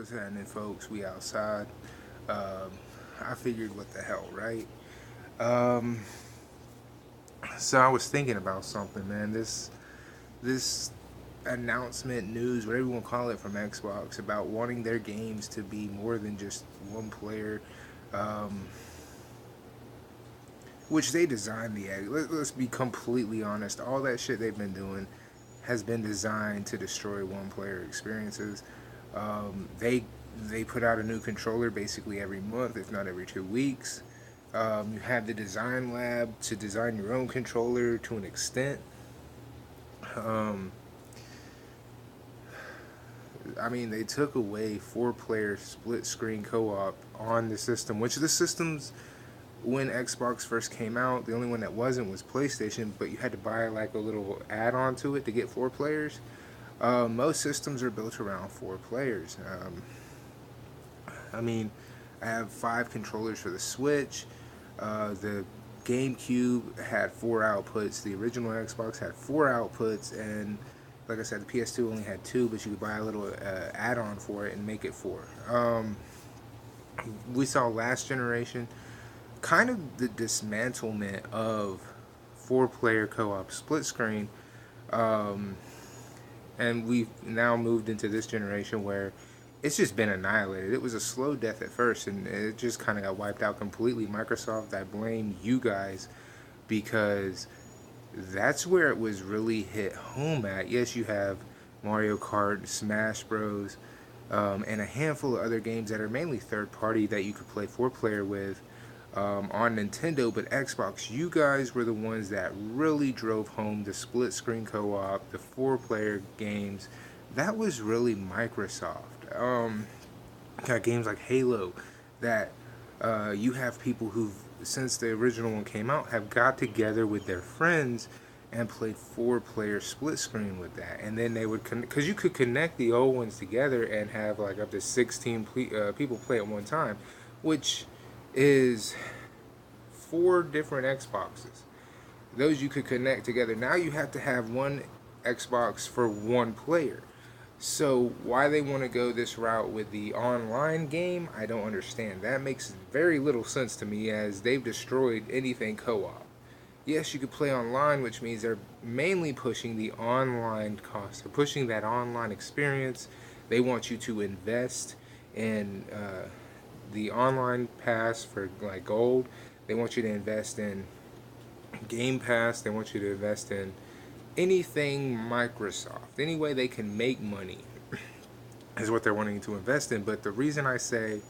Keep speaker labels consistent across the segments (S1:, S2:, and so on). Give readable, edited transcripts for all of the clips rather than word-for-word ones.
S1: What's happening, folks? We outside. Um, I figured, what the hell, right? Um, so I was thinking about something, man. This announcement, news, whatever you want to call it, from Xbox about wanting their games to be more than just one player, um, which they designed the. Let's be completely honest. All that shit they've been doing has been designed to destroy one player experiences. They put out a new controller basically every month, if not every 2 weeks. You have the design lab to design your own controller to an extent. Um, I mean, they took away four-player split screen co-op on the system, which the systems when Xbox first came out, the only one that wasn't was PlayStation, but you had to buy like a little add-on to it to get four players. Most systems are built around four players. I mean, I have five controllers for the Switch. The GameCube had four outputs. The original Xbox had four outputs, and like I said, the PS2 only had two, but you could buy a little add-on for it and make it four. We saw last generation kind of the dismantlement of four-player co-op split screen, um, and we've now moved into this generation where it's just been annihilated. It was a slow death at first, and it just kind of got wiped out completely. Microsoft, I blame you guys because that's where it was really hit home at. Yes, you have Mario Kart, Smash Bros, and a handful of other games that are mainly third party that you could play four player with on Nintendo, but Xbox, you guys were the ones that really drove home the split screen co op, the four player games. That was really Microsoft. Got games like Halo that you have people who've, since the original one came out, have got together with their friends and played four-player split screen with that, and then they would because you could connect the old ones together and have like up to 16 people play at one time, which is four different Xboxes. Those you could connect together. Now you have to have one Xbox for one player. So why they want to go this route with the online game, I don't understand. That makes very little sense to me as they've destroyed anything co-op. Yes, you could play online, which means they're mainly pushing the online cost. They're pushing that online experience. They want you to invest in the online pass for like gold. They want you to invest in Game Pass. They want you to invest in anything Microsoft. Any way they can make money is what they're wanting to invest in. But the reason I say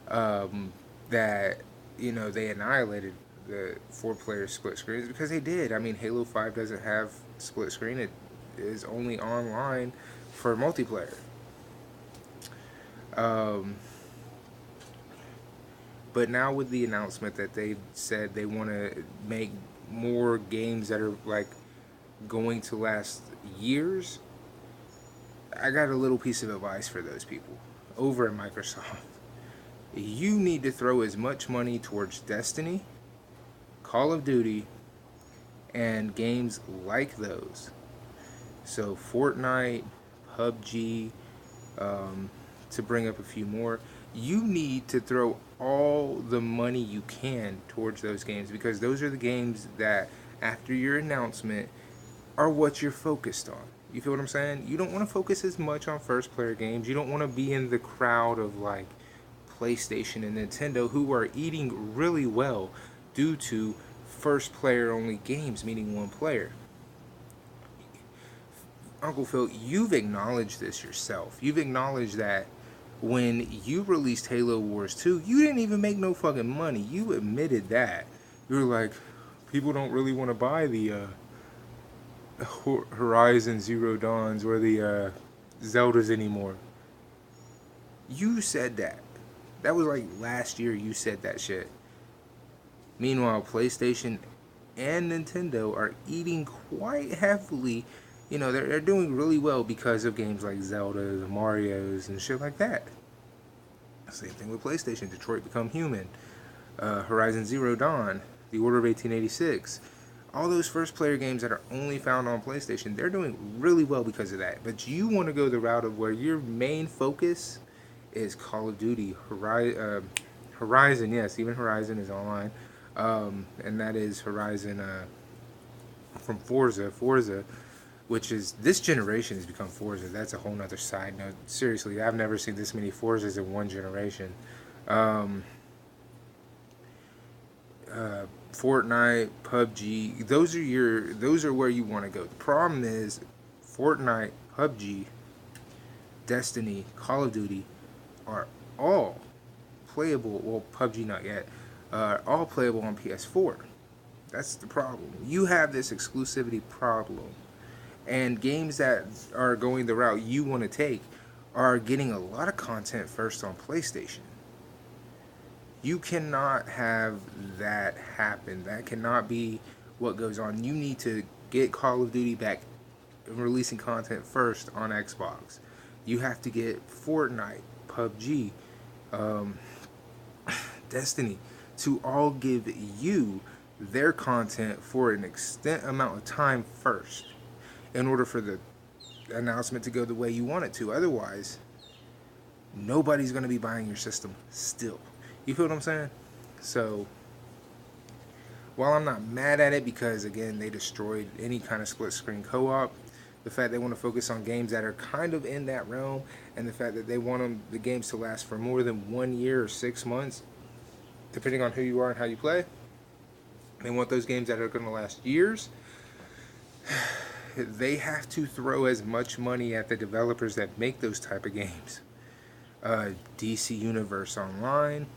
S1: that they annihilated the four-player split screen is because they did. I mean, Halo 5 doesn't have split screen. It is only online for multiplayer. Um, but now with the announcement that they said they want to make more games that are like going to last years, I got a little piece of advice for those people over at Microsoft. You need to throw as much money towards Destiny, Call of Duty, and games like those. So Fortnite, PUBG, to bring up a few more. You need to throw all the money you can towards those games because those are the games that, after your announcement, are what you're focused on. You feel what I'm saying? You don't want to focus as much on first player games. You don't want to be in the crowd of like PlayStation and Nintendo who are eating really well due to first player only games, meaning one player. Uncle Phil, you've acknowledged this yourself. You've acknowledged that when you released Halo Wars 2, you didn't even make no fucking money. You admitted that. You were like, people don't really want to buy the Horizon Zero Dawns or the Zeldas anymore. You said that. That was like last year you said that shit. Meanwhile, PlayStation and Nintendo are eating quite heavily. They're doing really well because of games like Zelda, the Marios, and shit like that. Same thing with PlayStation. Detroit Become Human, Horizon Zero Dawn, The Order of 1886. All those first player games that are only found on PlayStation, they're doing really well because of that. But you want to go the route of where your main focus is Call of Duty Horizon. Yes, even Horizon is online, and that is Horizon from Forza, which is this generation has become Forza. That's a whole nother side note. Seriously, I've never seen this many Forzas in one generation. Um, Fortnite, PUBG, those are where you want to go. The problem is Fortnite, PUBG, Destiny, Call of Duty are all playable. Well, PUBG not yet. All playable on PS4. That's the problem. You have this exclusivity problem, and games that are going the route you want to take are getting a lot of content first on PlayStation. You cannot have that happen. That cannot be what goes on. You need to get Call of Duty back releasing content first on Xbox. You have to get Fortnite, PUBG, um, Destiny to all give you their content for an extent amount of time first in order for the announcement to go the way you want it to. Otherwise, nobody's going to be buying your system still. You feel what I'm saying? So, while I'm not mad at it because, again, they destroyed any kind of split screen co op, the fact they want to focus on games that are kind of in that realm, and the fact that they want the games to last for more than 1 year or 6 months, depending on who you are and how you play, they want those games that are going to last years. They have to throw as much money at the developers that make those type of games. DC Universe Online,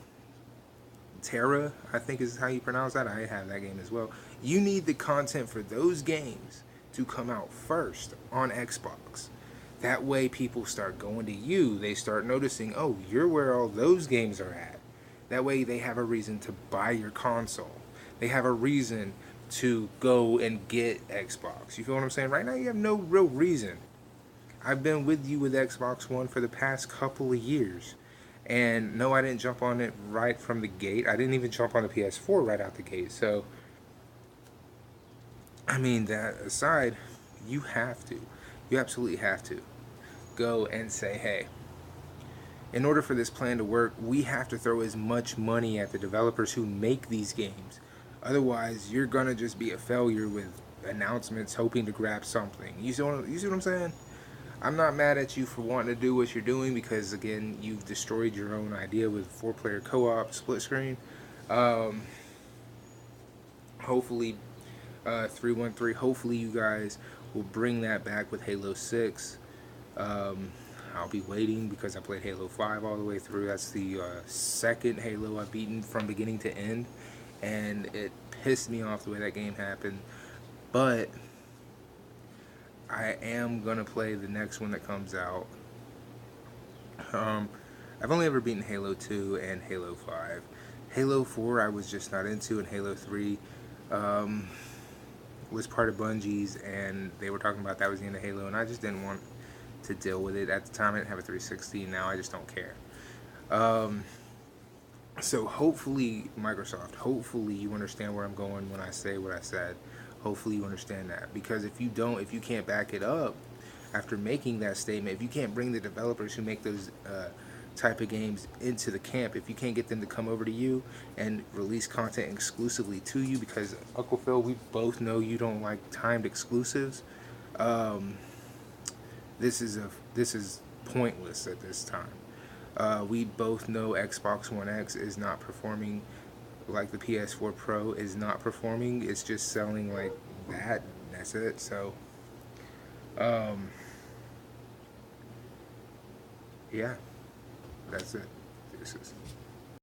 S1: Terra, I think is how you pronounce that. I have that game as well. You need the content for those games to come out first on Xbox. That way people start going to you. They start noticing, oh, you're where all those games are at. That way they have a reason to buy your console. They have a reason to go and get Xbox. You feel what I'm saying? Right now you have no real reason. I've been with you with Xbox One for the past couple of years. And no, I didn't jump on it right from the gate. I didn't even jump on the PS4 right out the gate. So, I mean, that aside, you have to. You absolutely have to go and say, hey, in order for this plan to work, we have to throw as much money at the developers who make these games. Otherwise, you're going to just be a failure with announcements hoping to grab something. You see what I'm saying? I'm not mad at you for wanting to do what you're doing because, again, you've destroyed your own idea with 4-player co-op split screen. Um, hopefully, 313, hopefully you guys will bring that back with Halo 6. I'll be waiting because I played Halo 5 all the way through. That's the second Halo I've beaten from beginning to end. And it pissed me off the way that game happened. But I am going to play the next one that comes out. I've only ever beaten Halo 2 and Halo 5. Halo 4 I was just not into, and Halo 3 was part of Bungie's, and they were talking about that was the end of Halo, and I just didn't want to deal with it. At the time I didn't have a 360, now I just don't care. So hopefully, Microsoft, hopefully you understand where I'm going when I say what I said. Hopefully you understand that. Because if you don't, if you can't back it up after making that statement, if you can't bring the developers who make those type of games into the camp, if you can't get them to come over to you and release content exclusively to you, because Uncle Phil, we both know you don't like timed exclusives. This is pointless at this time. We both know Xbox One X is not performing like the PS4 Pro is not performing. It's just selling like that. That's it. So, yeah, that's it. This is